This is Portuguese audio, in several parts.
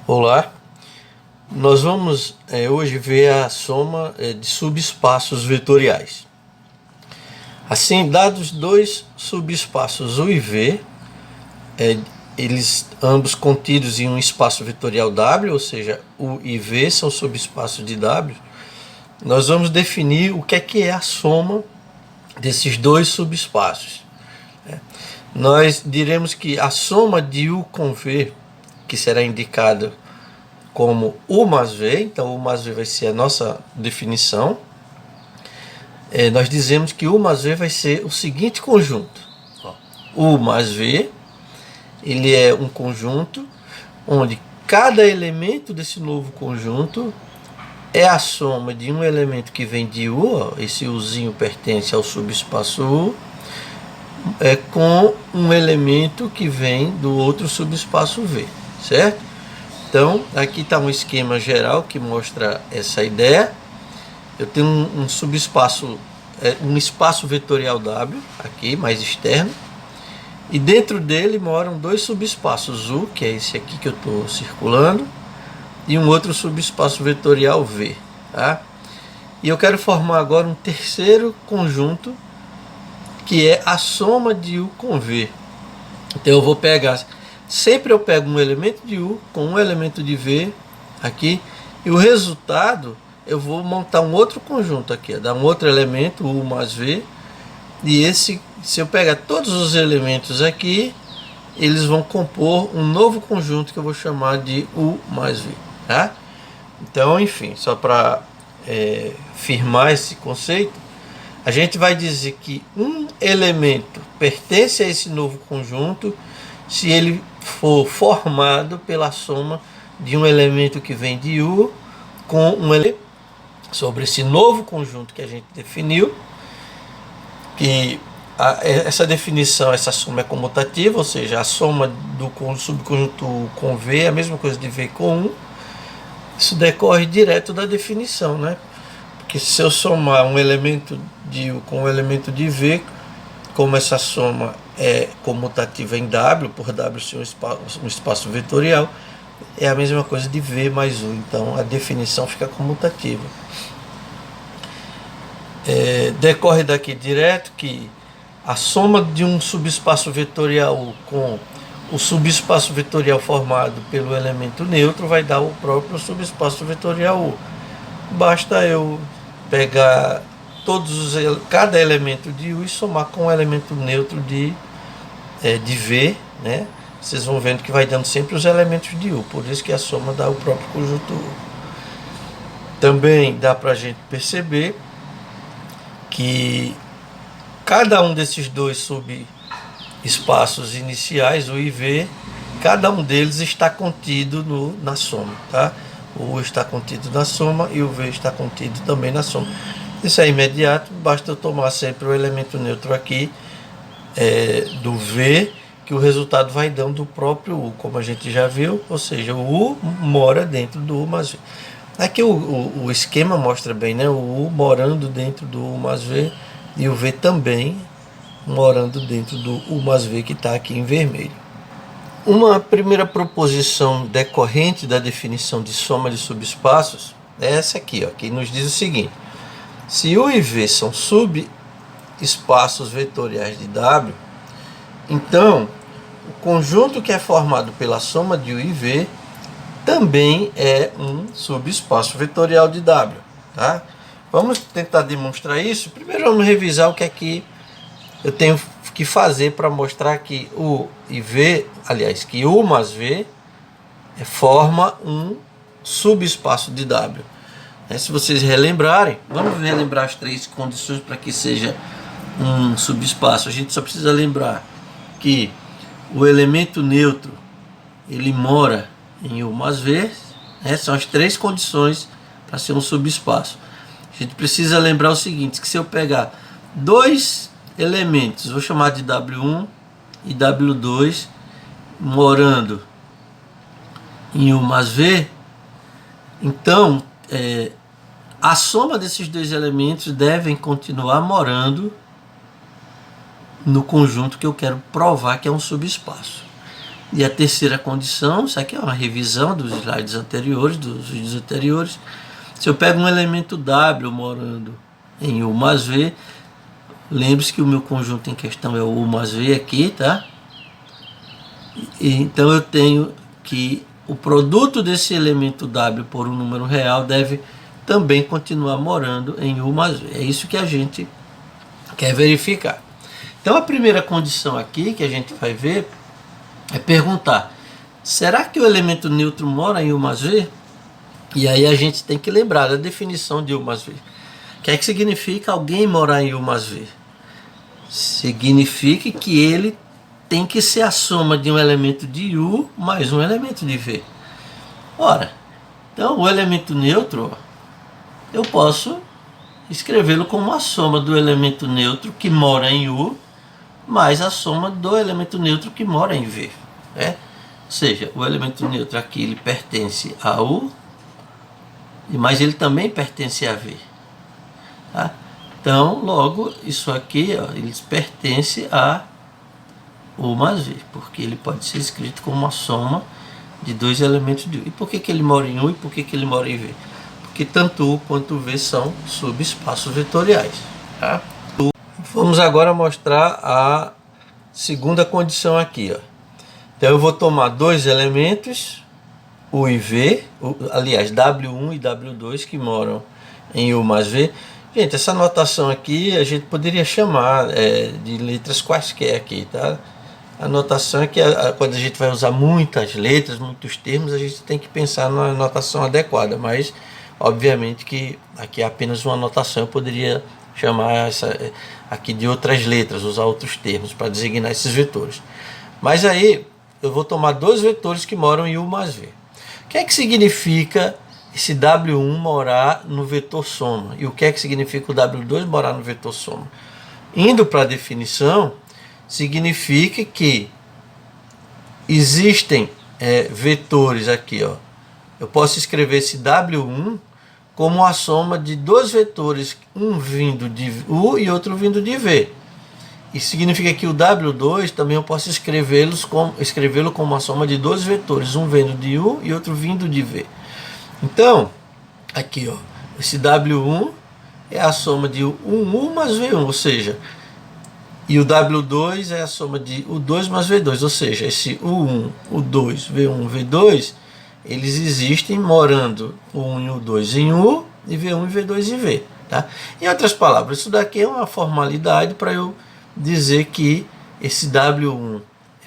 Olá, nós vamos hoje ver a soma de subespaços vetoriais. Assim, dados dois subespaços U e V, eles ambos contidos em um espaço vetorial W, ou seja, U e V são subespaços de W, nós vamos definir o que é a soma desses dois subespaços. Nós diremos que a soma de U com V, que será indicada como U mais V, então U mais V vai ser a nossa definição. Nós dizemos que U mais V vai ser o seguinte conjunto. U mais V, ele é um conjunto onde cada elemento desse novo conjunto é a soma de um elemento que vem de U, esse Uzinho pertence ao subespaço U, com um elemento que vem do outro subespaço V, certo? Então, aqui está um esquema geral que mostra essa ideia. Eu tenho um subespaço, um espaço vetorial W, aqui, mais externo, e dentro dele moram dois subespaços U, que é esse aqui que eu estou circulando, e um outro subespaço vetorial V. Tá? E eu quero formar agora um terceiro conjunto, que é a soma de U com V. Então eu vou pegar, sempre eu pego um elemento de U com um elemento de V aqui, e o resultado eu vou montar um outro conjunto aqui, dar um outro elemento, U mais V, e esse, se eu pegar todos os elementos aqui, eles vão compor um novo conjunto que eu vou chamar de U mais V. Tá? Então, enfim, só para firmar esse conceito, a gente vai dizer que um elemento pertence a esse novo conjunto se ele for formado pela soma de um elemento que vem de U com um elemento sobre esse novo conjunto que a gente definiu, que essa definição, essa soma é comutativa, ou seja, a soma do subconjunto U com V é a mesma coisa de V com 1. Isso decorre direto da definição, né? Porque se eu somar um elemento de U com um elemento de V, como essa soma é comutativa em W, por W ser um espaço vetorial, é a mesma coisa de V mais U. Então a definição fica comutativa. Decorre daqui direto que a soma de um subespaço vetorial U com o subespaço vetorial formado pelo elemento neutro vai dar o próprio subespaço vetorial U. Basta eu pegar cada elemento de U e somar com o elemento neutro de V, né? Vocês vão vendo que vai dando sempre os elementos de U, por isso que a soma dá o próprio conjunto U. Também dá para a gente perceber que cada um desses dois subespaços iniciais, U e V, cada um deles está contido na soma, tá? O U está contido na soma e o V está contido também na soma. Isso é imediato, basta eu tomar sempre o elemento neutro aqui do V, que o resultado vai dando o próprio U, como a gente já viu, ou seja, o U mora dentro do U mais V. Aqui o esquema mostra bem, né? O U morando dentro do U mais V e o V também morando dentro do U mais V, que está aqui em vermelho. Uma primeira proposição decorrente da definição de soma de subespaços é essa aqui, ó, que nos diz o seguinte: se U e V são subespaços vetoriais de W, então o conjunto que é formado pela soma de U e V também é um subespaço vetorial de W. Tá? Vamos tentar demonstrar isso. Primeiro vamos revisar o que é que eu tenho que fazer para mostrar que U e V, aliás, que U mais V forma um subespaço de W. Se vocês relembrarem, vamos relembrar as três condições para que seja um subespaço. A gente só precisa lembrar que o elemento neutro ele mora em U mais V, são as três condições para ser um subespaço. A gente precisa lembrar o seguinte, que se eu pegar dois elementos, vou chamar de W1 e W2, morando em U mais V, então a soma desses dois elementos devem continuar morando no conjunto que eu quero provar que é um subespaço. E a terceira condição, isso aqui é uma revisão dos slides anteriores, dos vídeos anteriores. Se eu pego um elemento W morando em U mais V, lembre-se que o meu conjunto em questão é o U mais V aqui, tá? E, então eu tenho que o produto desse elemento W por um número real deve também continuar morando em U mais V. É isso que a gente quer verificar. Então a primeira condição aqui que a gente vai ver é perguntar: será que o elemento neutro mora em U mais V? E aí a gente tem que lembrar da definição de U mais V. O que é que significa alguém morar em U mais V? Significa que ele tem que ser a soma de um elemento de U mais um elemento de V. Ora, então o elemento neutro, eu posso escrevê-lo como a soma do elemento neutro que mora em U mais a soma do elemento neutro que mora em V, né? Ou seja, o elemento neutro aqui ele pertence a U, mas ele também pertence a V, tá? Então, logo, isso aqui, ó, ele pertence a U mais V, porque ele pode ser escrito como uma soma de dois elementos de U. E por que ele mora em U e por que ele mora em V? Porque tanto U quanto V são subespaços vetoriais, tá? Vamos agora mostrar a segunda condição aqui, ó. Então eu vou tomar dois elementos, U e V, aliás, W1 e W2, que moram em U mais V. Gente, essa notação aqui a gente poderia chamar de letras quaisquer aqui, tá? A notação é que quando a gente vai usar muitas letras, muitos termos, a gente tem que pensar na notação adequada, mas obviamente que aqui é apenas uma notação, eu poderia chamar essa aqui de outras letras, usar outros termos para designar esses vetores. Mas aí eu vou tomar dois vetores que moram em U mais V. O que é que significa esse W1 morar no vetor soma? E o que é que significa o W2 morar no vetor soma? Indo para a definição, significa que existem vetores aqui, ó. Eu posso escrever esse W1 como a soma de dois vetores, um vindo de U e outro vindo de V. Isso significa que o W2 também eu posso escrevê-lo como a soma de dois vetores, um vindo de U e outro vindo de V. Então, aqui, ó, esse W1 é a soma de U1 mais V1, ou seja, e o W2 é a soma de U2 mais V2, ou seja, esse U1, U2, V1, V2, eles existem morando U1 e U2 em U e V1 e V2 em V. Tá? Em outras palavras, isso daqui é uma formalidade para eu dizer que esse W1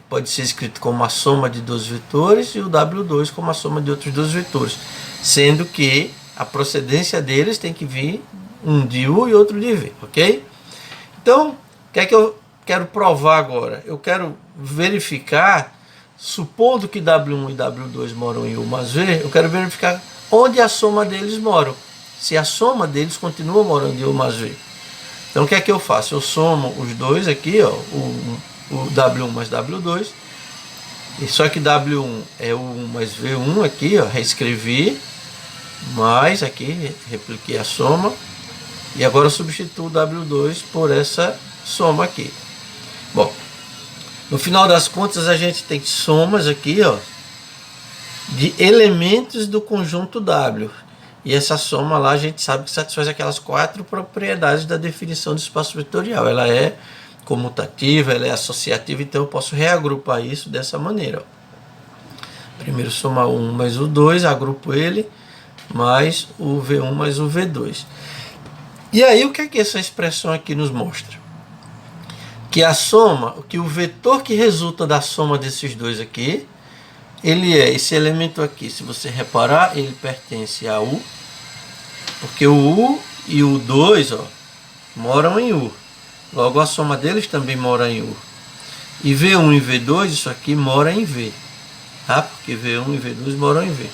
pode ser escrito como a soma de dois vetores e o W2 como a soma de outros dois vetores, sendo que a procedência deles tem que vir um de U e outro de V, ok? Então, o que é que eu quero provar agora? Eu quero verificar, supondo que W1 e W2 moram em U mais V, eu quero verificar onde a soma deles moram, se a soma deles continua morando em U mais V. Então o que é que eu faço? Eu somo os dois aqui, ó, o W1 mais W2, e só que W1 é U1 mais V1 aqui, ó, reescrevi, mais aqui, repliquei a soma, e agora eu substituo o W2 por essa soma aqui. Bom, no final das contas a gente tem somas aqui, ó, de elementos do conjunto W. E essa soma lá a gente sabe que satisfaz aquelas quatro propriedades da definição do espaço vetorial. Ela é comutativa, ela é associativa, então eu posso reagrupar isso dessa maneira. Ó. Primeiro somar o 1 mais o 2, agrupo ele, mais o V1 mais o V2. E aí o que é que essa expressão aqui nos mostra? Que a soma, que o vetor que resulta da soma desses dois aqui, ele é esse elemento aqui, se você reparar, ele pertence a U, porque o U e o 2, ó, moram em U. Logo a soma deles também mora em U. E V1 e V2, isso aqui mora em V. Tá? Porque V1 e V2 moram em V.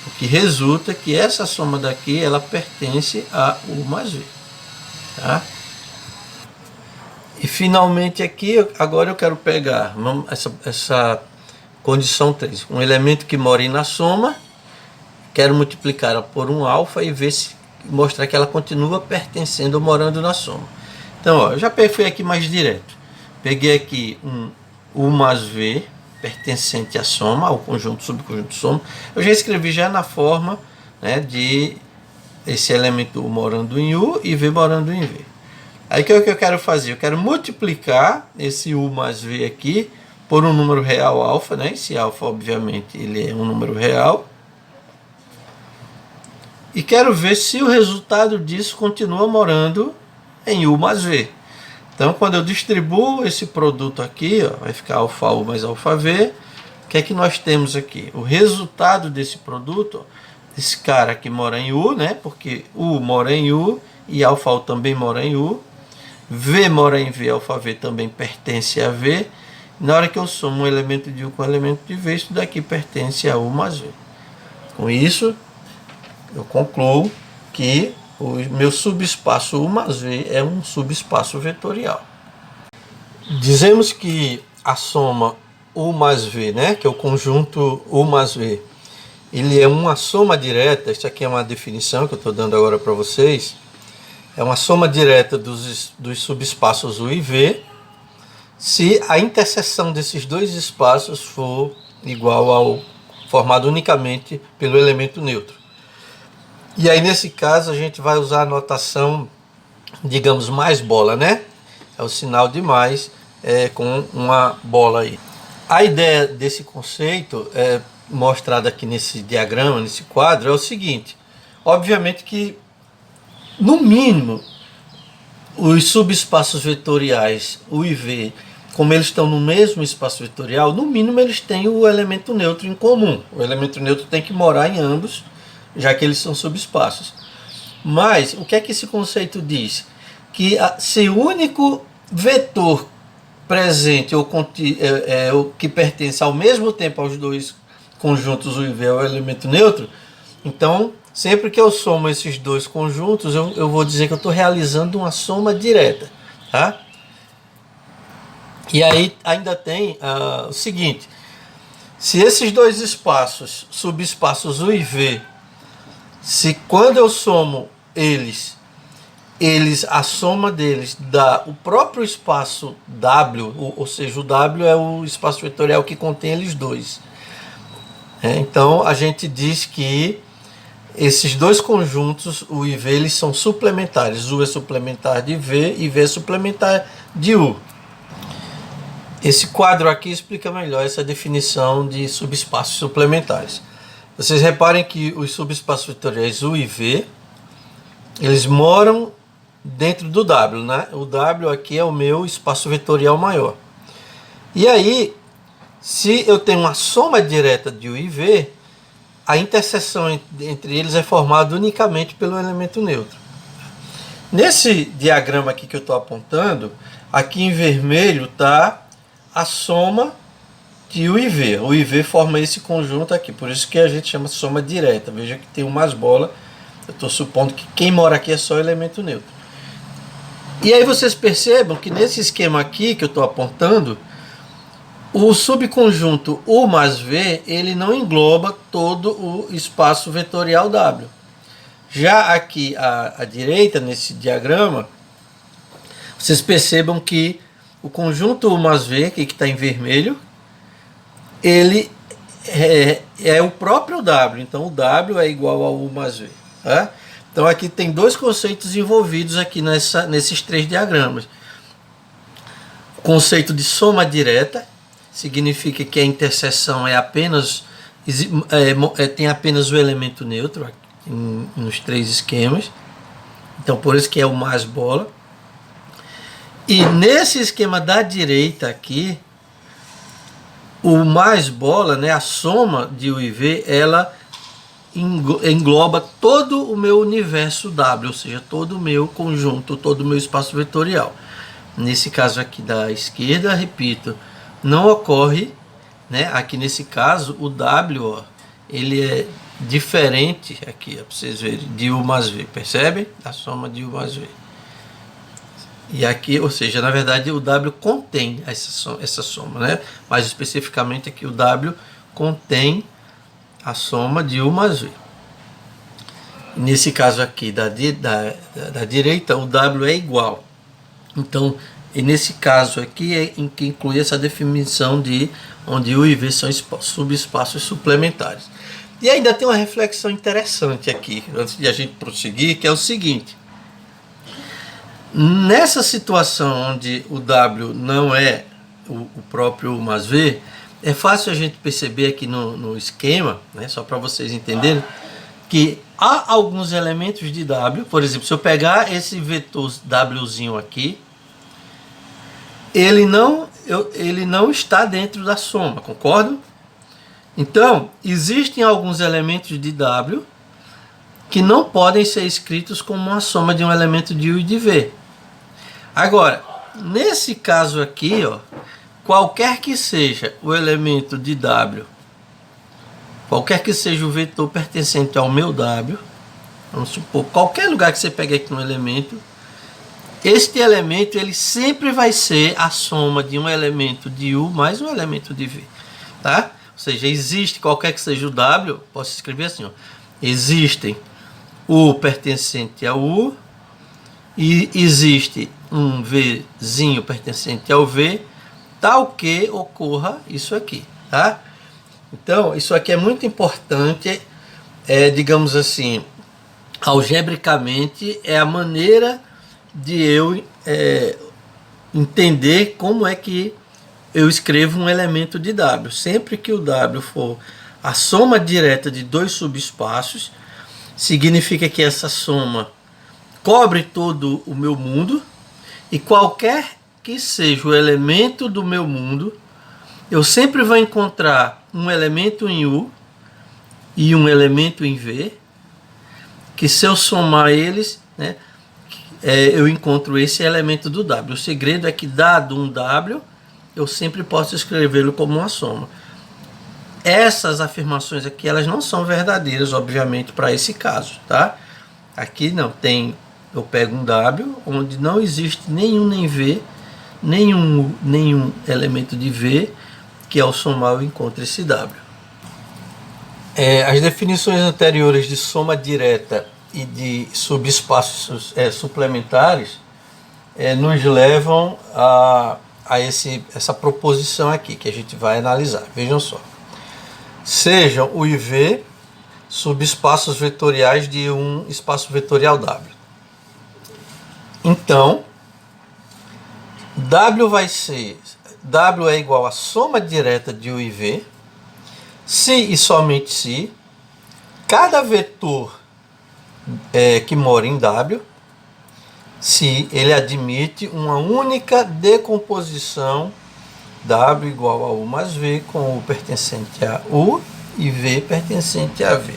O que resulta que essa soma daqui, ela pertence a U mais V. Tá? E finalmente aqui, agora eu quero pegar essa condição 3, um elemento que mora na soma, quero multiplicar por um alfa e ver se mostrar que ela continua pertencendo ou morando na soma. Então, ó, eu já fui aqui mais direto. Peguei aqui um U mais V, pertencente à soma, ao conjunto, subconjunto, soma. Eu já escrevi já na forma, né, de esse elemento U morando em U e V morando em V. Aí o que eu quero fazer? Eu quero multiplicar esse U mais V aqui por um número real alfa, né? Esse alfa, obviamente, ele é um número real. E quero ver se o resultado disso continua morando em U mais V. Então, quando eu distribuo esse produto aqui, ó, vai ficar alfa U mais alfa V. O que é que nós temos aqui? O resultado desse produto, ó, esse cara aqui mora em U, né? Porque U mora em U e alfa U também mora em U. V mora em V, alfa V também pertence a V. Na hora que eu somo um elemento de U com um elemento de V, isso daqui pertence a U mais V. Com isso, eu concluo que o meu subespaço U mais V é um subespaço vetorial. Dizemos que a soma U mais V, né, que é o conjunto U mais V, ele é uma soma direta. Isso aqui é uma definição que eu estou dando agora para vocês. É uma soma direta dos subespaços U e V, se a interseção desses dois espaços for igual ao formado unicamente pelo elemento neutro. E aí, nesse caso, a gente vai usar a notação, digamos, mais bola, né? É o sinal de mais com uma bola aí. A ideia desse conceito, mostrada aqui nesse diagrama, nesse quadro, é o seguinte. Obviamente que, no mínimo, os subespaços vetoriais U e V, como eles estão no mesmo espaço vetorial, no mínimo eles têm o elemento neutro em comum. O elemento neutro tem que morar em ambos, já que eles são subespaços. Mas o que é que esse conceito diz? Que se o único vetor presente ou que pertence ao mesmo tempo aos dois conjuntos U e V é o elemento neutro, então sempre que eu somo esses dois conjuntos, eu vou dizer que eu estou realizando uma soma direta. Tá? E aí ainda tem o seguinte: se esses dois espaços, subespaços U e V, se quando eu somo eles, a soma deles dá o próprio espaço W, ou seja, o W é o espaço vetorial que contém eles dois. Então a gente diz que esses dois conjuntos, U e V, eles são suplementares. U é suplementar de V e V é suplementar de U. Esse quadro aqui explica melhor essa definição de subespaços suplementares. Vocês reparem que os subespaços vetoriais U e V, eles moram dentro do W, né? O W aqui é o meu espaço vetorial maior. E aí, se eu tenho uma soma direta de U e V, a interseção entre eles é formada unicamente pelo elemento neutro. Nesse diagrama aqui que eu estou apontando, aqui em vermelho está a soma de U e V. O U e V forma esse conjunto aqui, por isso que a gente chama soma direta. Veja que tem um mais bola. Eu estou supondo que quem mora aqui é só elemento neutro. E aí vocês percebam que nesse esquema aqui que eu estou apontando, o subconjunto U mais V, ele não engloba todo o espaço vetorial W. Já aqui à direita, nesse diagrama, vocês percebam que o conjunto U mais V, que está em vermelho, ele é o próprio W. Então o W é igual ao U mais V. Tá? Então aqui tem dois conceitos envolvidos aqui nesses três diagramas. O conceito de soma direta significa que a interseção é apenas tem apenas o elemento neutro aqui, nos três esquemas. Então por isso que é o mais bola. E nesse esquema da direita aqui, o mais bola, né, a soma de U e V, ela engloba todo o meu universo W, ou seja, todo o meu conjunto, todo o meu espaço vetorial. Nesse caso aqui da esquerda, repito, não ocorre, né, aqui nesse caso, o W, ó, ele é diferente aqui, para vocês verem, de U mais V, percebem? A soma de U mais V. E aqui, ou seja, na verdade o W contém essa soma, né? Mais especificamente aqui o W contém a soma de U mais V. Nesse caso aqui da direita, o W é igual. Então, E nesse caso aqui é em que inclui essa definição de onde U e V são subespaços suplementares. E ainda tem uma reflexão interessante aqui, antes de a gente prosseguir, que é o seguinte. Nessa situação onde o W não é o próprio U mais V, é fácil a gente perceber aqui no esquema, né, só para vocês entenderem, que há alguns elementos de W. Por exemplo, se eu pegar esse vetor Wzinho aqui, ele não está dentro da soma, concordam? Então, existem alguns elementos de W que não podem ser escritos como uma soma de um elemento de U e de V. Agora, nesse caso aqui, ó, qualquer que seja o elemento de W, qualquer que seja o vetor pertencente ao meu W, vamos supor, qualquer lugar que você pegue aqui no elemento, este elemento ele sempre vai ser a soma de um elemento de U mais um elemento de V, tá? Ou seja, existe, qualquer que seja o W, posso escrever assim, ó, existem U pertencente a U e existe um Vzinho pertencente ao V, tal que ocorra isso aqui, tá? Então, isso aqui é muito importante, digamos assim, algebricamente, é a maneira de eu entender como é que eu escrevo um elemento de W. Sempre que o W for a soma direta de dois subespaços, significa que essa soma cobre todo o meu mundo, e qualquer que seja o elemento do meu mundo, eu sempre vou encontrar um elemento em U e um elemento em V, que se eu somar eles, né, eu encontro esse elemento do W. O segredo é que, dado um W, eu sempre posso escrevê-lo como uma soma. Essas afirmações aqui, elas não são verdadeiras, obviamente, para esse caso, tá? Aqui não tem, eu pego um W, onde não existe nenhum nem V, nenhum elemento de V, que ao somar eu encontro esse W. As definições anteriores de soma direta e de subespaços suplementares nos levam a essa proposição aqui, que a gente vai analisar. Vejam só. Sejam U e V subespaços vetoriais de um espaço vetorial W. Então, W é igual à soma direta de U e V, se e somente se cada vetor que mora em W, se ele admite uma única decomposição W igual a U mais V, com U pertencente a U e V pertencente a V.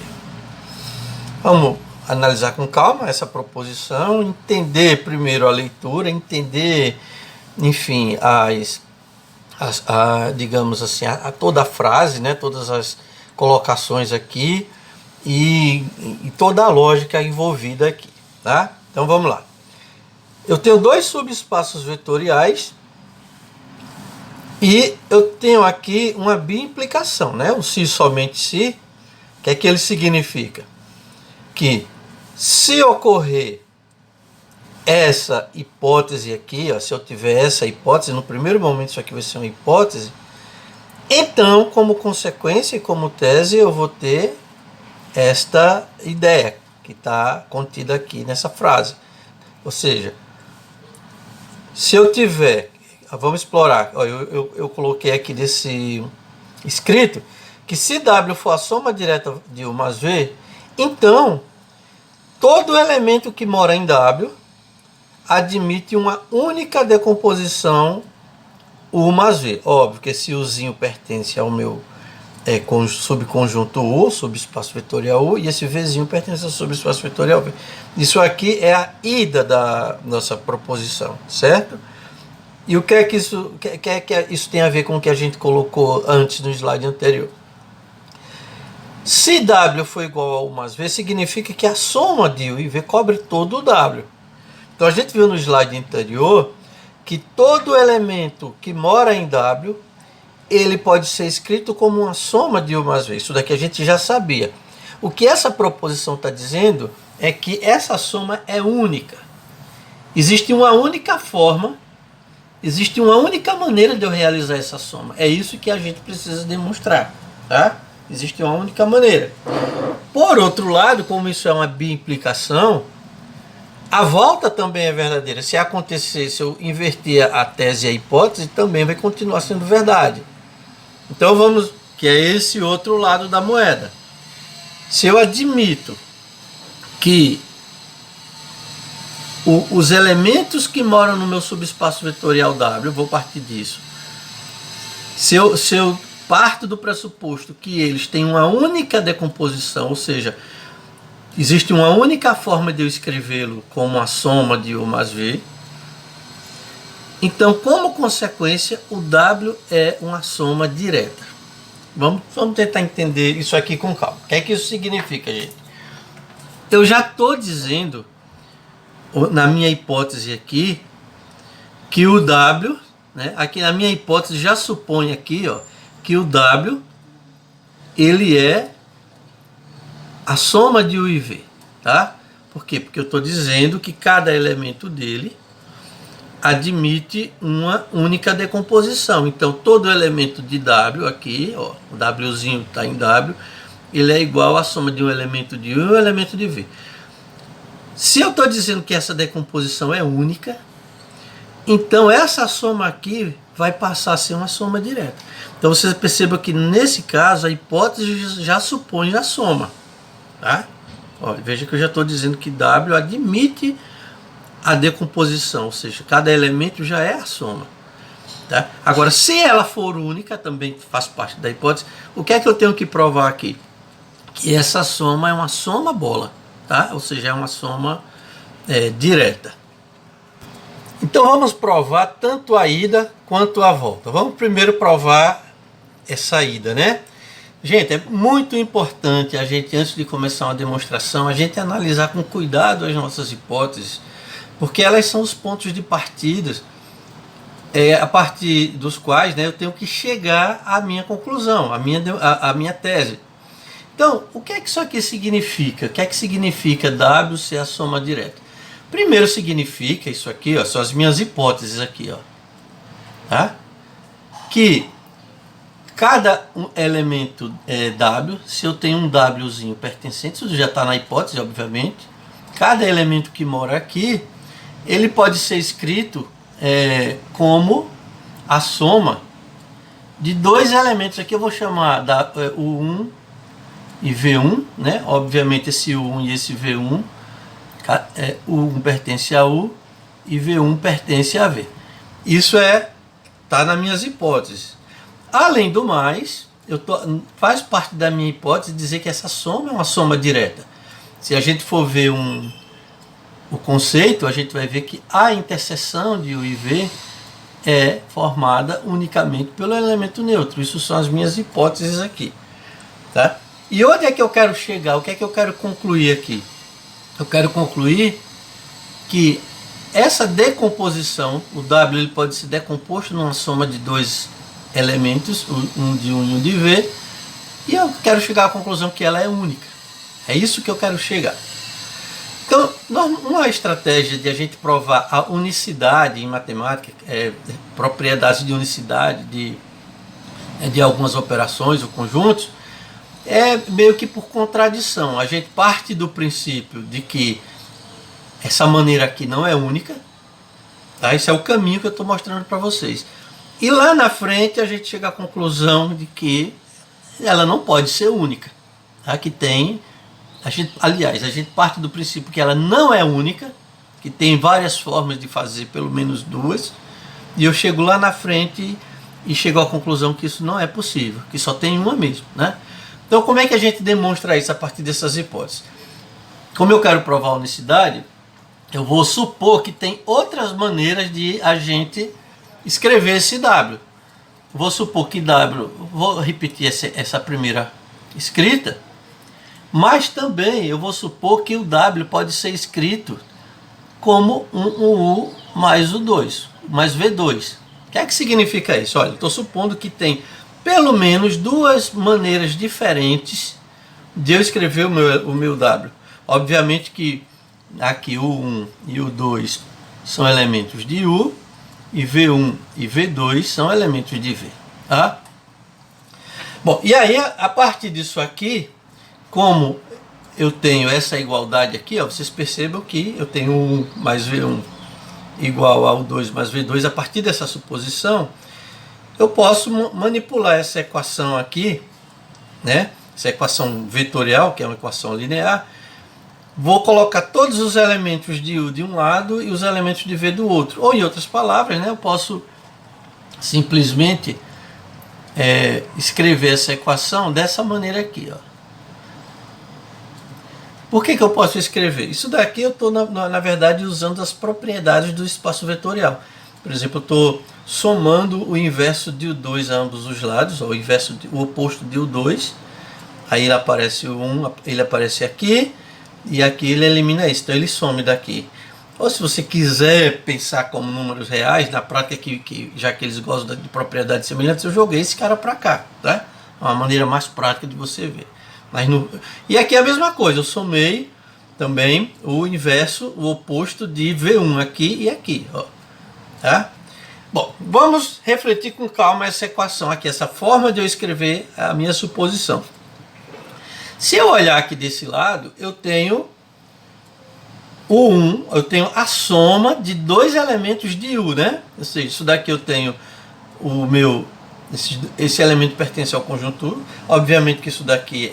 Vamos analisar com calma essa proposição, entender primeiro a leitura, entender, enfim, digamos assim, toda a frase, né, todas as colocações aqui e toda a lógica envolvida aqui, tá? Então vamos lá. Eu tenho dois subespaços vetoriais e eu tenho aqui uma biimplicação, né? O se somente se, que é que ele significa? Que se ocorrer essa hipótese aqui, ó, se eu tiver essa hipótese, no primeiro momento isso aqui vai ser uma hipótese, então, como consequência e como tese, eu vou ter esta ideia que está contida aqui nessa frase. Ou seja, se eu tiver, vamos explorar, ó, eu coloquei aqui desse escrito, que se W for a soma direta de U mais V, então, todo elemento que mora em W admite uma única decomposição U mais V. Óbvio que esse Uzinho pertence ao meu subconjunto U, subespaço vetorial U, e esse Vzinho pertence ao subespaço vetorial V. Isso aqui é a ida da nossa proposição, certo? E o que é que isso tem a ver com o que a gente colocou antes no slide anterior? Se W for igual a U mais V, significa que a soma de U e V cobre todo o W. Então a gente viu no slide anterior que todo elemento que mora em W, ele pode ser escrito como uma soma de U mais V. Isso daqui a gente já sabia. O que essa proposição está dizendo é que essa soma é única. Existe uma única forma Existe uma única maneira de eu realizar essa soma. É isso que a gente precisa demonstrar, tá? Existe uma única maneira. Por outro lado, como isso é uma biimplicação, a volta também é verdadeira. Se acontecer, se eu inverter a tese e a hipótese, também vai continuar sendo verdade. Então vamos, que é esse outro lado da moeda. Se eu admito que os elementos que moram no meu subespaço vetorial W, eu vou partir disso. Se eu parto do pressuposto que eles têm uma única decomposição, ou seja, existe uma única forma de eu escrevê-lo como a soma de U mais V, então, como consequência, o W é uma soma direta. Vamos tentar entender isso aqui com calma. O que é que isso significa, gente? Eu já estou dizendo, na minha hipótese aqui, que o W, né, aqui na minha hipótese já supõe aqui, ó, que o W ele é a soma de U e V, tá? Por quê? Porque eu estou dizendo que cada elemento dele admite uma única decomposição. Então, todo elemento de W aqui, ó, o Wzinho está em W, ele é igual à soma de um elemento de U e um elemento de V. Se eu estou dizendo que essa decomposição é única, então essa soma aqui vai passar a ser uma soma direta. Então, vocês percebam que nesse caso a hipótese já supõe a soma. Tá? Ó, veja que eu já estou dizendo que W admite a decomposição, ou seja, cada elemento já é a soma. Tá? Agora, se ela for única, também faz parte da hipótese, o que é que eu tenho que provar aqui? Que essa soma é uma soma bola, tá? Ou seja, é uma soma direta. Então vamos provar tanto a ida quanto a volta. Vamos primeiro provar essa ida, né? Gente, é muito importante a gente, antes de começar uma demonstração, a gente analisar com cuidado as nossas hipóteses, porque elas são os pontos de partida a partir dos quais, né, eu tenho que chegar à minha conclusão, à minha tese. Então, o que é que isso aqui significa? O que é que significa W ser a soma direta? Primeiro significa isso aqui, ó, são as minhas hipóteses aqui, ó, tá? Que cada elemento W, se eu tenho um Wzinho pertencente, isso já está na hipótese, obviamente, cada elemento que mora aqui, ele pode ser escrito como a soma de dois elementos. Aqui eu vou chamar U1 e V1, né? Obviamente esse U1 e esse V1, U1 pertence a U e V1 pertence a V. Isso está nas minhas hipóteses. Além do mais, faz parte da minha hipótese dizer que essa soma é uma soma direta. Se a gente for ver o conceito, a gente vai ver que a interseção de U e V é formada unicamente pelo elemento neutro. Isso são as minhas hipóteses aqui. Tá? E onde é que eu quero chegar? O que é que eu quero concluir aqui? Eu quero concluir que essa decomposição, o W ele pode ser decomposto numa soma de dois elementos, um de U e um de V, e eu quero chegar à conclusão que ela é única. É isso que eu quero chegar. Então, uma estratégia de a gente provar a unicidade em matemática, propriedades de unicidade de algumas operações ou conjuntos, é meio que por contradição. A gente parte do princípio de que essa maneira aqui não é única, tá? Esse é o caminho que eu estou mostrando para vocês. E lá na frente a gente chega à conclusão de que ela não pode ser única. Tá? Que tem, a gente parte do princípio que ela não é única, que tem várias formas de fazer, pelo menos duas, e eu chego lá na frente e chego à conclusão que isso não é possível, que só tem uma mesmo, né? Então, como é que a gente demonstra isso a partir dessas hipóteses? Como eu quero provar a unicidade, eu vou supor que tem outras maneiras de a gente escrever esse W. Vou supor que W, vou repetir essa primeira escrita, mas também eu vou supor que o W pode ser escrito como um U mais o 2, mais V2. O que é que significa isso? Olha, estou supondo que tem pelo menos duas maneiras diferentes de eu escrever o meu W. Obviamente que aqui o 1 e o 2 são elementos de U, e V1 e V2 são elementos de V. Tá? Bom, e aí a partir disso aqui, como eu tenho essa igualdade aqui, ó, vocês percebam que eu tenho 1 mais V1 igual ao 2 mais V2. A partir dessa suposição, eu posso manipular essa equação aqui, né? Essa equação vetorial, que é uma equação linear. Vou colocar todos os elementos de U de um lado e os elementos de V do outro. Ou, em outras palavras, né, eu posso simplesmente escrever essa equação dessa maneira aqui, ó. Por que eu posso escrever? Isso daqui eu estou, na verdade, usando as propriedades do espaço vetorial. Por exemplo, eu estou somando o inverso de U2 a ambos os lados, ou o oposto de U2. Aí ele aparece o 1, ele aparece aqui, e aqui ele elimina isso. Então ele some daqui. Ou se você quiser pensar como números reais, na prática, já que eles gostam de propriedades semelhantes, eu joguei esse cara para cá. Tá? É uma maneira mais prática de você ver. E aqui é a mesma coisa, eu somei também o inverso, o oposto de V1 aqui e aqui. Ó. Tá? Bom, vamos refletir com calma essa equação aqui, essa forma de eu escrever a minha suposição. Se eu olhar aqui desse lado, eu tenho o 1, eu tenho a soma de dois elementos de U, né? Ou seja, isso daqui eu tenho o meu... Esse elemento pertence ao conjunto U. Obviamente que isso daqui,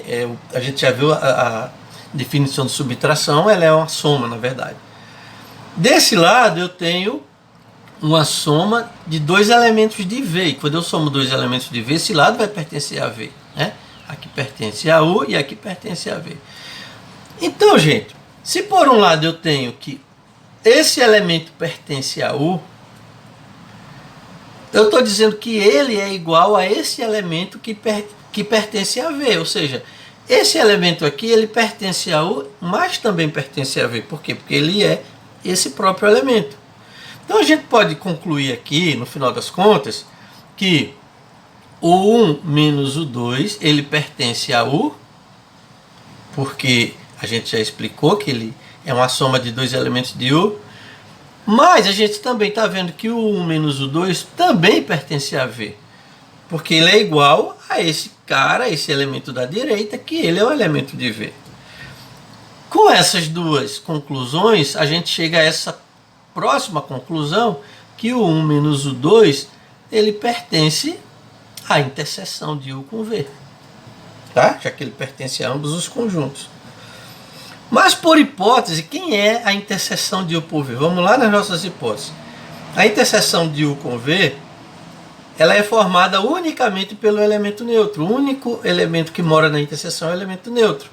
a gente já viu a definição de subtração, ela é uma soma, na verdade. Desse lado eu tenho uma soma de dois elementos de V. E quando eu somo dois elementos de V, esse lado vai pertencer a V, né? Aqui pertence a U e aqui pertence a V. Então, gente, se por um lado eu tenho que esse elemento pertence a U, eu estou dizendo que ele é igual a esse elemento que pertence a V. Ou seja, esse elemento aqui, ele pertence a U, mas também pertence a V. Por quê? Porque ele é esse próprio elemento. Então a gente pode concluir aqui, no final das contas, que o 1 menos o 2, ele pertence a U, porque a gente já explicou que ele é uma soma de dois elementos de U. Mas a gente também está vendo que o 1 menos o 2 também pertence a V. Porque ele é igual a esse cara, esse elemento da direita, que ele é o elemento de V. Com essas duas conclusões, a gente chega a essa próxima conclusão, que o 1 menos o 2, ele pertence à interseção de U com V. Tá? Já que ele pertence a ambos os conjuntos. Mas, por hipótese, quem é a interseção de U por V? Vamos lá nas nossas hipóteses. A interseção de U com V, ela é formada unicamente pelo elemento neutro. O único elemento que mora na interseção é o elemento neutro.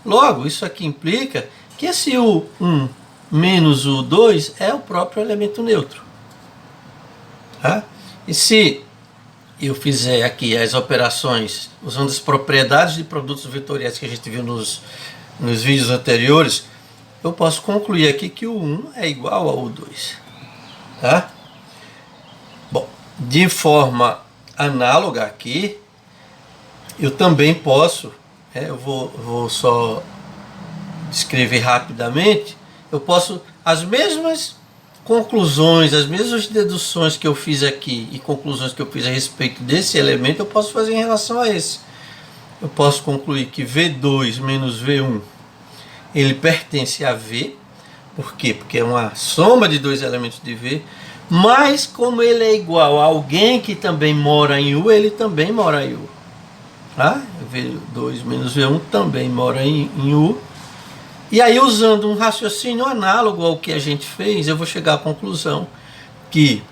Logo, isso aqui implica que esse U1 menos o 2 é o próprio elemento neutro. Tá? E se eu fizer aqui as operações usando as propriedades de produtos vetoriais que a gente viu nos vídeos anteriores, eu posso concluir aqui que o 1 é igual ao 2. Tá? Bom, de forma análoga aqui, eu também posso, eu vou só escrever rapidamente, eu posso, as mesmas conclusões, as mesmas deduções que eu fiz aqui e conclusões que eu fiz a respeito desse elemento, eu posso fazer em relação a esse. Eu posso concluir que V2 menos V1, ele pertence a V. Por quê? Porque é uma soma de dois elementos de V. Mas como ele é igual a alguém que também mora em U, ele também mora em U. Tá? V2 menos V1 também mora em U. E aí, usando um raciocínio análogo ao que a gente fez, eu vou chegar à conclusão que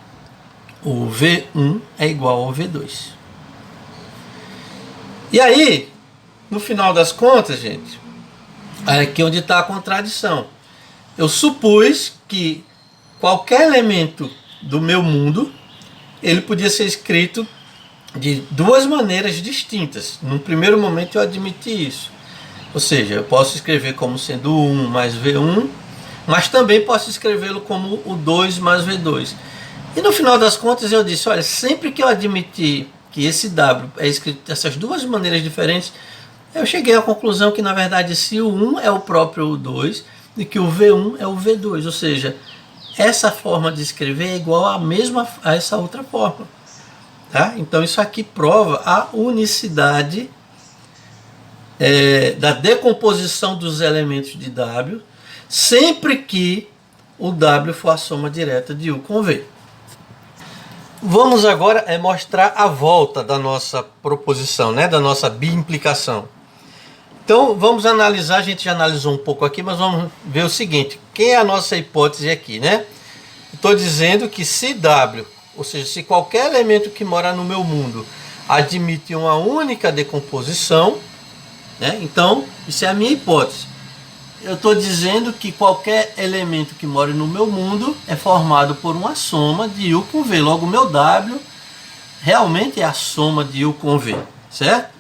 o V1 é igual ao V2. E aí, no final das contas, gente, é aqui onde está a contradição. Eu supus que qualquer elemento do meu mundo, ele podia ser escrito de duas maneiras distintas. No primeiro momento eu admiti isso. Ou seja, eu posso escrever como sendo o 1 mais V1, mas também posso escrevê-lo como o 2 mais V2. E no final das contas eu disse, olha, sempre que eu admitir que esse W é escrito dessas duas maneiras diferentes, eu cheguei à conclusão que, na verdade, se o 1 é o próprio U2 e que o V1 é o V2. Ou seja, essa forma de escrever é igual a essa outra forma. Tá? Então isso aqui prova a unicidade da decomposição dos elementos de W, sempre que o W for a soma direta de U com V. Vamos agora mostrar a volta da nossa proposição, né? Da nossa biimplicação. Então vamos analisar, a gente já analisou um pouco aqui, mas vamos ver o seguinte, quem é a nossa hipótese aqui, né? Estou dizendo que se W, ou seja, se qualquer elemento que mora no meu mundo admite uma única decomposição, né? Então isso é a minha hipótese. Eu estou dizendo que qualquer elemento que mora no meu mundo é formado por uma soma de U com V. Logo, o meu W realmente é a soma de U com V, certo?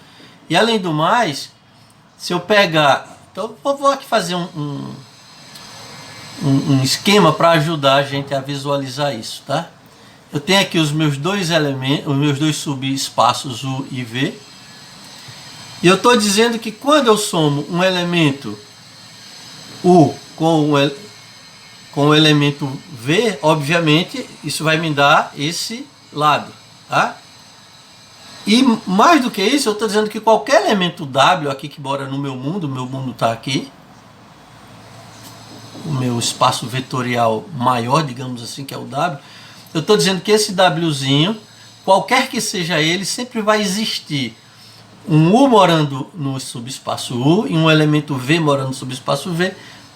E além do mais, se eu pegar... Então, eu vou aqui fazer um esquema para ajudar a gente a visualizar isso, tá? Eu tenho aqui os meus dois elementos, os meus dois subespaços U e V. E eu estou dizendo que quando eu somo um elemento U com o elemento V, obviamente, isso vai me dar esse lado, tá? E mais do que isso, eu estou dizendo que qualquer elemento W aqui que mora no meu mundo, o meu mundo está aqui, o meu espaço vetorial maior, digamos assim, que é o W, eu estou dizendo que esse Wzinho, qualquer que seja ele, sempre vai existir um U morando no subespaço U e um elemento V morando no subespaço V,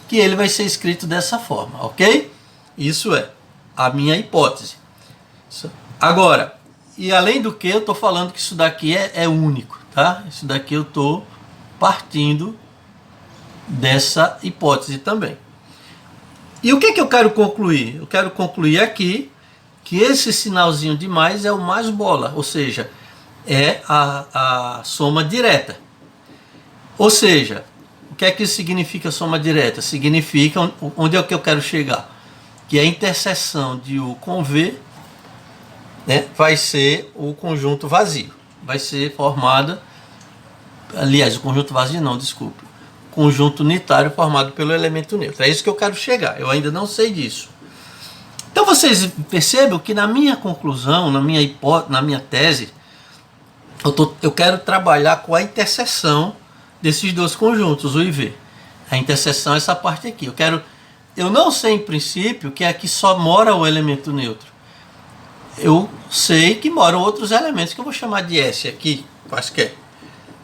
que ele vai ser escrito dessa forma, ok? Isso é a minha hipótese. Agora, e além do que, eu estou falando que isso daqui é único, tá? Isso daqui eu estou partindo dessa hipótese também. E o que eu quero concluir? Eu quero concluir aqui que esse sinalzinho de mais é o mais bola, ou seja, é a soma direta. Ou seja, o que é que isso significa soma direta? Significa onde é que eu quero chegar? Que a interseção de U com V, né, vai ser o conjunto vazio. Vai ser formada, aliás, o conjunto vazio não, desculpe. Conjunto unitário formado pelo elemento neutro. É isso que eu quero chegar. Eu ainda não sei disso. Então vocês percebem que na minha conclusão, na minha hipótese, na minha tese, eu quero trabalhar com a interseção desses dois conjuntos, U e V. A interseção é essa parte aqui. Eu não sei em princípio que aqui só mora o elemento neutro. Eu sei que moram outros elementos que eu vou chamar de S aqui, quaisquer,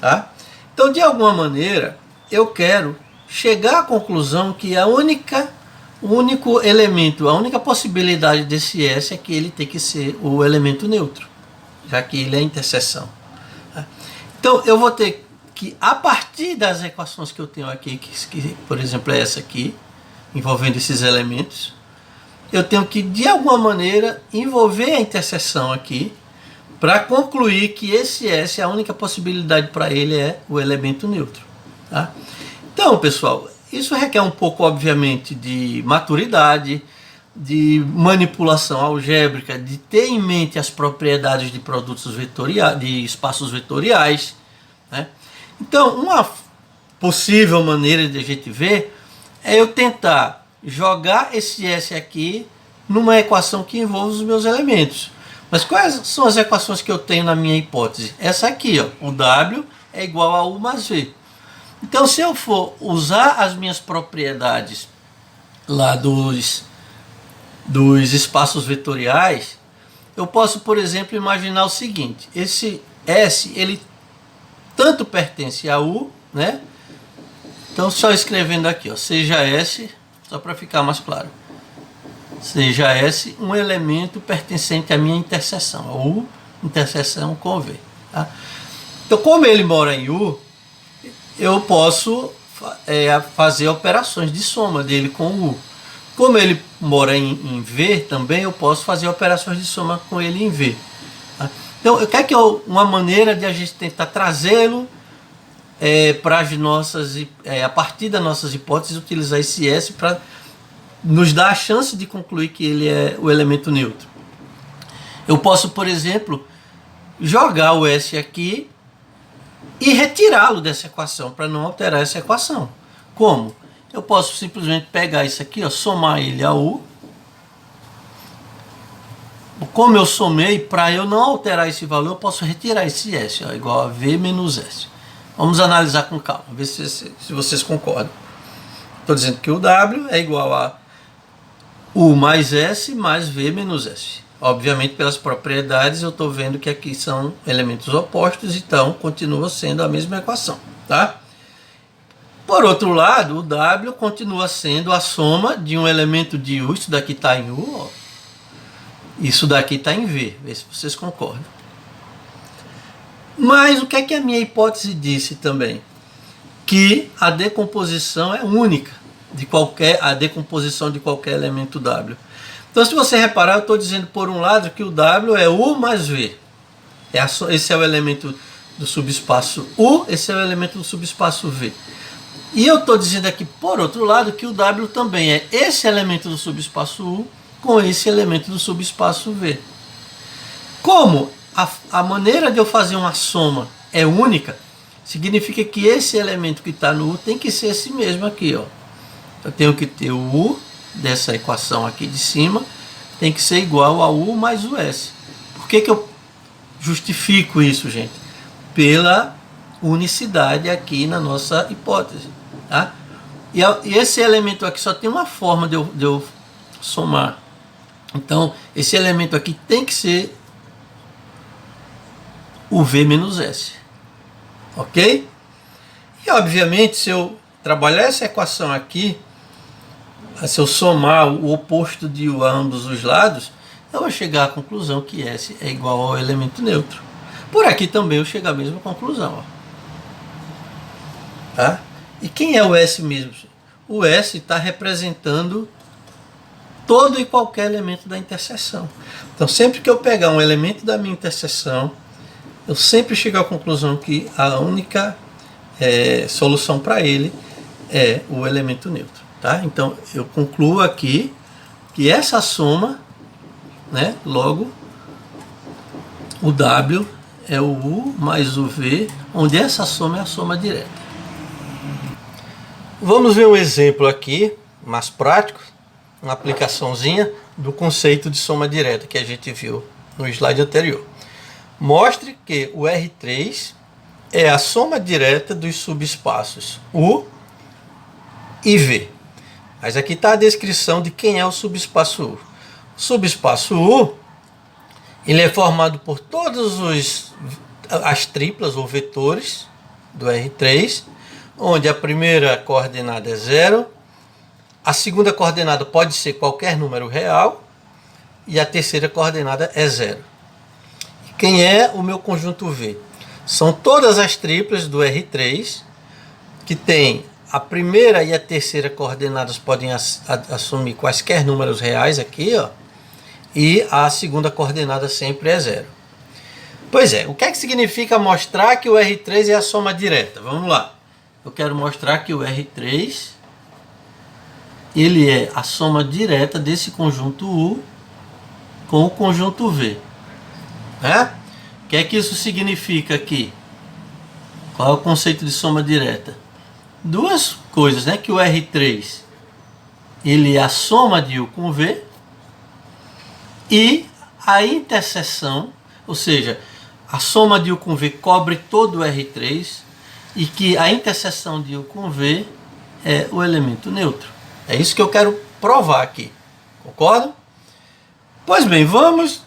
tá? Então, de alguma maneira, eu quero chegar à conclusão que o único elemento, a única possibilidade desse S é que ele tem que ser o elemento neutro, já que ele é a interseção. Tá? Então, eu vou ter que, a partir das equações que eu tenho aqui, que por exemplo é essa aqui, envolvendo esses elementos, eu tenho que, de alguma maneira, envolver a interseção aqui para concluir que esse S, a única possibilidade para ele é o elemento neutro. Tá? Então, pessoal, isso requer um pouco, obviamente, de maturidade, de manipulação algébrica, de ter em mente as propriedades de produtos vetoriais, de espaços vetoriais, né? Então, uma possível maneira de a gente ver é eu tentar jogar esse S aqui numa equação que envolve os meus elementos. Mas quais são as equações que eu tenho na minha hipótese? Essa aqui, ó, o W é igual a U mais V. Então, se eu for usar as minhas propriedades lá dos espaços vetoriais, eu posso, por exemplo, imaginar o seguinte: esse S, ele tanto pertence a U, né? Então, só escrevendo aqui, ó, seja S, só para ficar mais claro, seja S um elemento pertencente à minha interseção, a U interseção com V. Tá? Então, como ele mora em U, eu posso fazer operações de soma dele com o U. Como ele mora em V também, eu posso fazer operações de soma com ele em V. Tá? Então, eu quero que uma maneira de a gente tentar trazê-lo para as nossas, a partir das nossas hipóteses, utilizar esse S para nos dar a chance de concluir que ele é o elemento neutro. Eu posso, por exemplo, jogar o S aqui e retirá-lo dessa equação, para não alterar essa equação. Como? Eu posso simplesmente pegar isso aqui, ó, somar ele a U, como eu somei, para eu não alterar esse valor, eu posso retirar esse S, ó, igual a V menos S. Vamos analisar com calma, ver se vocês concordam. Estou dizendo que o W é igual a U mais S mais V menos S. Obviamente, pelas propriedades, eu estou vendo que aqui são elementos opostos, então continua sendo a mesma equação, tá? Por outro lado, o W continua sendo a soma de um elemento de U, isso daqui está em U, ó. Isso daqui está em V, vê se vocês concordam. Mas o que é que a minha hipótese disse também? Que a decomposição é única, a decomposição de qualquer elemento W. Então, se você reparar, eu estou dizendo por um lado que o W é U mais V. Esse é o elemento do subespaço U, esse é o elemento do subespaço V. E eu estou dizendo aqui, por outro lado, que o W também é esse elemento do subespaço U com esse elemento do subespaço V. Como a maneira de eu fazer uma soma é única, significa que esse elemento que está no U tem que ser esse mesmo aqui, ó. Eu tenho que ter o U dessa equação aqui de cima, tem que ser igual a U mais o S. Por que eu justifico isso, gente? Pela unicidade aqui na nossa hipótese, tá? E esse elemento aqui só tem uma forma de eu somar. Então, esse elemento aqui tem que ser o V menos S. Ok? E, obviamente, se eu trabalhar essa equação aqui, se eu somar o oposto de U a ambos os lados, eu vou chegar à conclusão que S é igual ao elemento neutro. Por aqui também eu chego à mesma conclusão, ó. Tá? E quem é o S mesmo? O S está representando todo e qualquer elemento da interseção. Então, sempre que eu pegar um elemento da minha interseção, eu sempre chego à conclusão que a única solução para ele é o elemento neutro. Tá? Então, eu concluo aqui que essa soma, né, logo, o W é o U mais o V, onde essa soma é a soma direta. Vamos ver um exemplo aqui, mais prático, uma aplicaçãozinha do conceito de soma direta que a gente viu no slide anterior. Mostre que o R3 é a soma direta dos subespaços U e V. Mas aqui está a descrição de quem é o subespaço U. O subespaço U, ele é formado por todas as triplas ou vetores do R3, onde a primeira coordenada é 0, a segunda coordenada pode ser qualquer número real e a terceira coordenada é 0. Quem é o meu conjunto V? São todas as triplas do R3 que tem a primeira e a terceira coordenadas podem assumir quaisquer números reais aqui, ó, e a segunda coordenada sempre é 0. Pois é, o que é que significa mostrar que o R3 é a soma direta? Vamos lá. Eu quero mostrar que o R3 ele é a soma direta desse conjunto U com o conjunto V. Né? O que é que isso significa aqui? Qual é o conceito de soma direta? Duas coisas, né? Que o R3 ele é a soma de U com V e a interseção, ou seja, a soma de U com V cobre todo o R3 e que a interseção de U com V é o elemento neutro. É isso que eu quero provar aqui. Concordam? Pois bem, vamos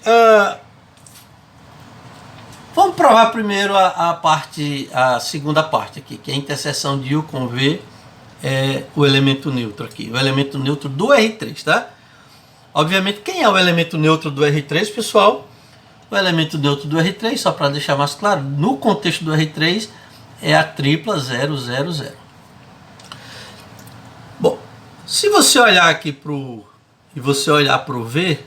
provar primeiro a segunda parte aqui, que é a interseção de U com V é o elemento neutro aqui, o elemento neutro do R3, tá? Obviamente, quem é o elemento neutro do R3, pessoal? O elemento neutro do R3, só para deixar mais claro, no contexto do R3, é a tripla 0, 0, 0. Bom, se você olhar aqui e você olhar para o V,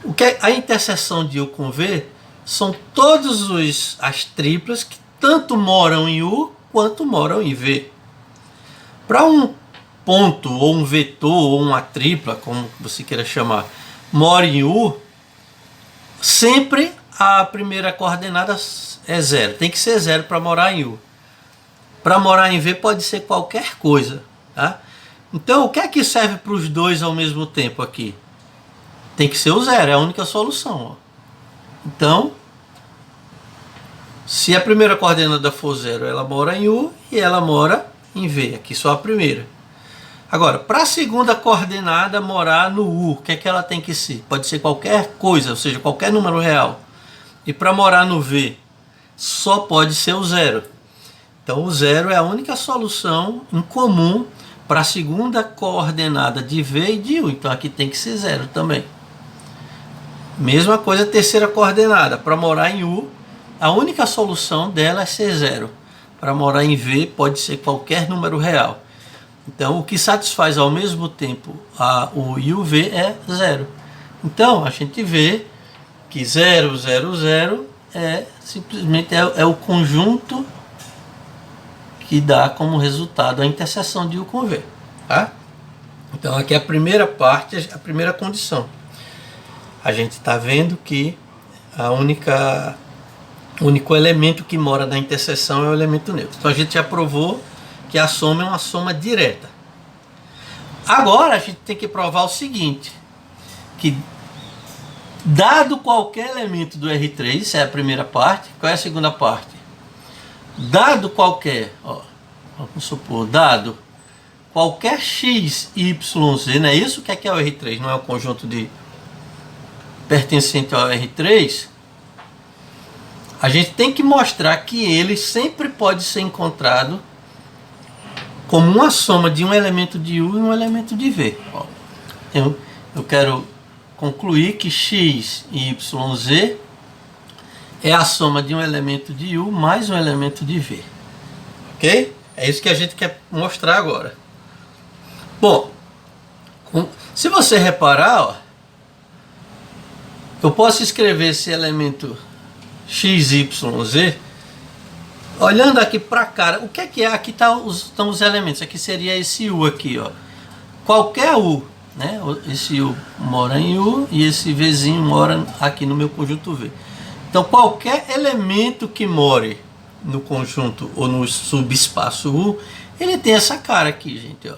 o que é a interseção de U com V são todas as triplas que tanto moram em U quanto moram em V. Para um ponto, ou um vetor, ou uma tripla, como você queira chamar, mora em U, sempre a primeira coordenada é 0. Tem que ser 0 para morar em U. Para morar em V pode ser qualquer coisa. Tá? Então, o que é que serve para os dois ao mesmo tempo aqui? tem que ser o zero, é a única solução. Ó. Então, se a primeira coordenada for zero, ela mora em U e ela mora em V. Aqui só a primeira. Agora, para a segunda coordenada morar no U, o que é que ela tem que ser? Pode ser qualquer coisa, ou seja, qualquer número real. E para morar no V, só pode ser o zero. Então, o zero é a única solução em comum para a segunda coordenada de V e de U. Então, aqui tem que ser zero também. Mesma coisa a terceira coordenada. Para morar em U, a única solução dela é ser zero. Para morar em V, pode ser qualquer número real. Então, o que satisfaz ao mesmo tempo a U e o V é zero. Então, a gente vê que 0, 0, 0 simplesmente é o conjunto que dá como resultado a interseção de U com V. Tá? Então, aqui é a primeira parte, a primeira condição. A gente está vendo que o único elemento que mora na interseção é o elemento neutro. Então, a gente já provou que a soma é uma soma direta. Agora a gente tem que provar o seguinte, que dado qualquer elemento do R3, isso é a primeira parte, qual é a segunda parte? Dado qualquer, vamos supor, dado qualquer x, y, z, não é isso que é o R3, não é o conjunto de pertencente ao R3, a gente tem que mostrar que ele sempre pode ser encontrado como uma soma de um elemento de U e um elemento de V. Eu quero concluir que x, y, z é a soma de um elemento de U mais um elemento de V. Ok? É isso que a gente quer mostrar agora. Bom, se você reparar, eu posso escrever esse elemento x, y, z olhando aqui para cá. O que é? Aqui estão os elementos. Aqui seria esse U aqui, ó. Qualquer U, né? Esse U mora em U e esse Vzinho mora aqui no meu conjunto V. Então, qualquer elemento que more no conjunto ou no subespaço U, ele tem essa cara aqui, gente, ó.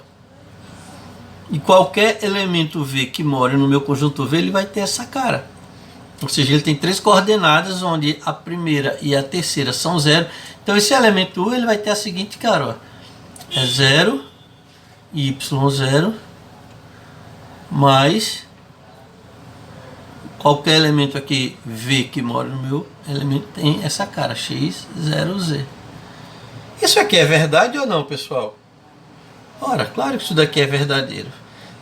E qualquer elemento V que more no meu conjunto V, ele vai ter essa cara. Ou seja, ele tem três coordenadas, onde a primeira e a terceira são zero. Então, esse elemento U ele vai ter a seguinte cara, ó. É 0, y0, mais qualquer elemento aqui V que mora no meu elemento tem essa cara, x, 0, z. Isso aqui é verdade ou não, pessoal? Ora, claro que isso daqui é verdadeiro.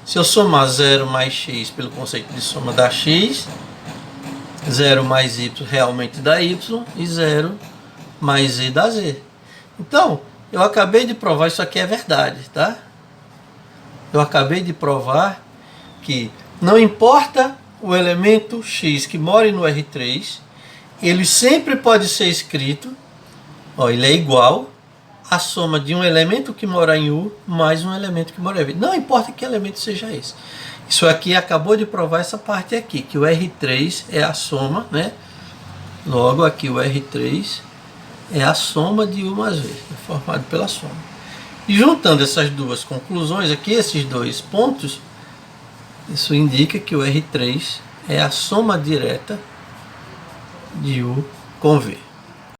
Se eu somar 0 mais x pelo conceito de soma dá x, 0 mais y realmente dá y, e 0 mais z dá z. Então, eu acabei de provar, isso aqui é verdade, tá? Eu acabei de provar que não importa o elemento x que mora no R3, ele sempre pode ser escrito, ele é igual à soma de um elemento que mora em U mais um elemento que mora em V. Não importa que elemento seja esse. Isso aqui acabou de provar essa parte aqui, que o R3 é a soma, né? Logo aqui o R3 é a soma de U mais V, é formado pela soma. E juntando essas duas conclusões aqui, esses dois pontos, isso indica que o R3 é a soma direta de U com V.